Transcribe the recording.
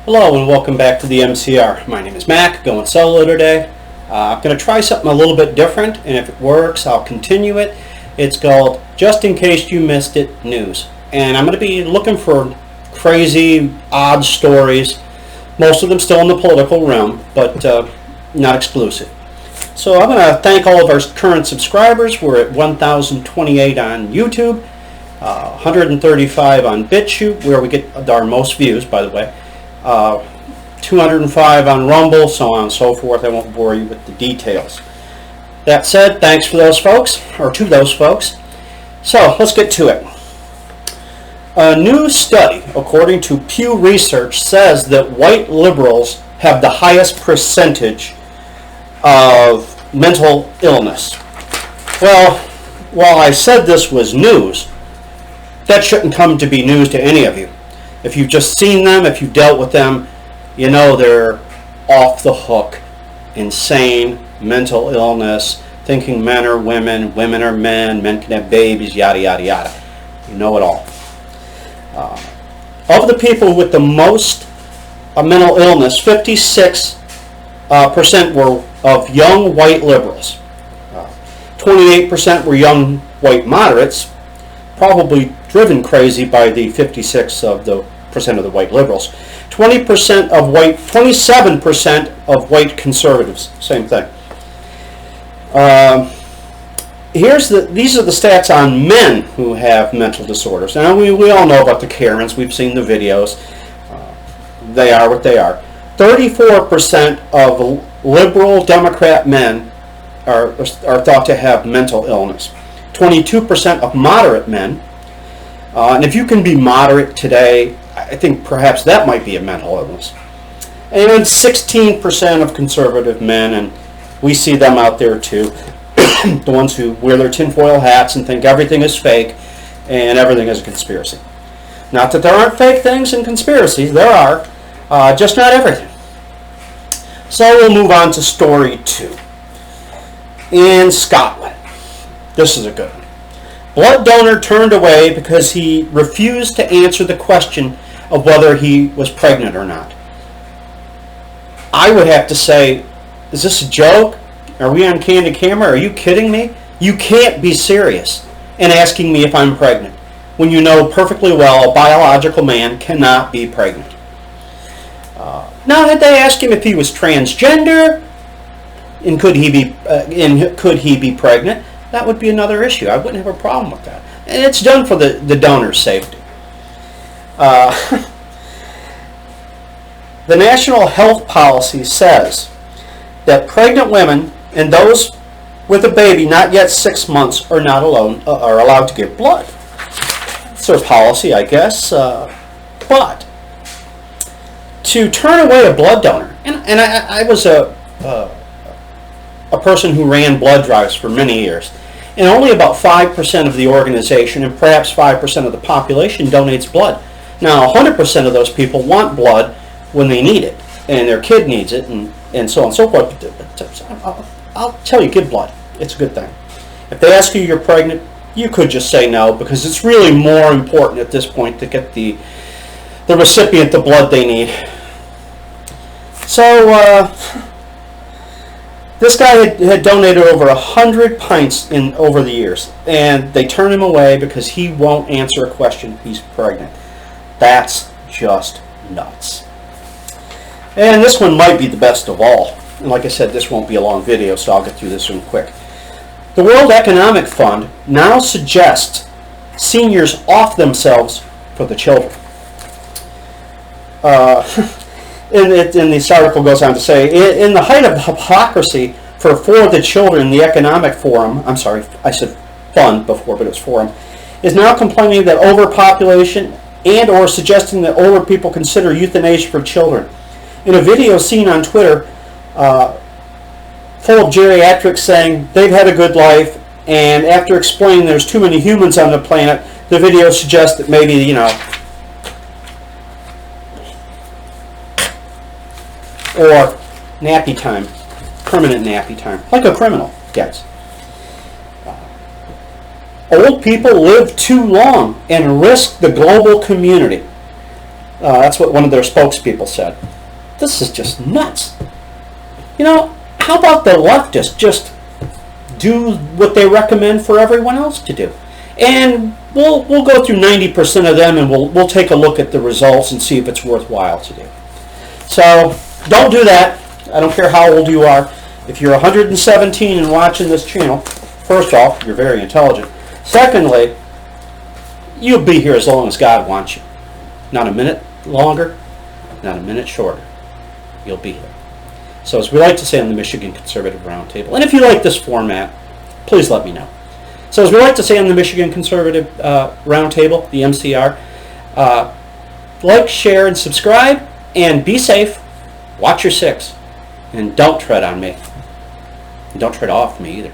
Hello and welcome back to the MCR. My name is Mac, going solo today. I'm going to try something a little bit different, and if it works, I'll continue it. It's called Just In Case You Missed It News. And I'm going to be looking for crazy, odd stories, most of them still in the political realm, but not exclusive. So I'm going to thank all of our current subscribers. We're at 1,028 on YouTube, 135 on BitChute, where we get our most views, by the way. 205 on Rumble, so on and so forth. I won't bore you with the details. That said, thanks for those folks, or to those folks. So let's get to it. A new study, according to Pew Research, says that white liberals have the highest percentage of mental illness. Well, while I said this was news, that shouldn't come to be news to any of you. If you've just seen them, if you've dealt with them, you know they're off the hook, insane, mental illness, thinking men are women, women are men can have babies, yada, yada, yada. You know it all. Of the people with the most mental illness, 56% were of young white liberals. 28% were young white moderates, probably driven crazy by the 56% of the white liberals. 27% of white conservatives, same thing. These are the stats on men who have mental disorders. Now we all know about the Karens. We've seen the videos. They are what they are. 34% of liberal Democrat men are thought to have mental illness. 22% of moderate men. And if you can be moderate today, I think perhaps that might be a mental illness. And then 16% of conservative men, and we see them out there too, the ones who wear their tinfoil hats and think everything is fake and everything is a conspiracy. Not that there aren't fake things and conspiracies, there are, just not everything. So we'll move on to story 2. In Scotland, this is a good one. Blood donor turned away because he refused to answer the question of whether he was pregnant or not. I would have to say, is this a joke? Are we on candid camera? Are you kidding me? You can't be serious in asking me if I'm pregnant when you know perfectly well a biological man cannot be pregnant. Now, had they asked him if he was transgender and could he be pregnant, that would be another issue. I wouldn't have a problem with that. And it's done for the donor's safety. The National Health Policy says that pregnant women and those with a baby not yet 6 months are allowed to give blood. It's their policy, I guess. But to turn away a blood donor, and I was a person who ran blood drives for many years, and only about 5% of the organization and perhaps 5% of the population donates blood. Now, 100% of those people want blood when they need it, and their kid needs it, and so on and so forth. I'll tell you, give blood. It's a good thing. If they ask you you're pregnant, you could just say no, because it's really more important at this point to get the recipient the blood they need. So, this guy had donated over 100 pints over the years, and they turn him away because he won't answer a question if he's pregnant. That's just nuts. And this one might be the best of all. And like I said, this won't be a long video, so I'll get through this one quick. The World Economic Fund now suggests seniors off themselves for the children. And this article goes on to say, in the height of hypocrisy for the children, the Economic Forum, I'm sorry, I said fund before, but it was forum, is now complaining that overpopulation and or suggesting that older people consider euthanasia for children. In a video seen on Twitter, full of geriatrics saying they've had a good life, and after explaining there's too many humans on the planet, the video suggests that maybe, or nappy time, permanent nappy time, like a criminal gets. Old people live too long and risk the global community. That's what one of their spokespeople said. This is just nuts. You know, how about the leftists just do what they recommend for everyone else to do? And we'll go through 90% of them, and we'll take a look at the results and see if it's worthwhile to do. So don't do that. I don't care how old you are. If you're 117 and watching this channel, first off, you're very intelligent. Secondly, you'll be here as long as God wants you. Not a minute longer, not a minute shorter. You'll be here. So as we like to say on the Michigan Conservative Roundtable, and if you like this format, please let me know. So as we like to say on the Michigan Conservative Roundtable, the MCR, like, share, and subscribe, and be safe. Watch your six, and don't tread on me. And don't tread off me either.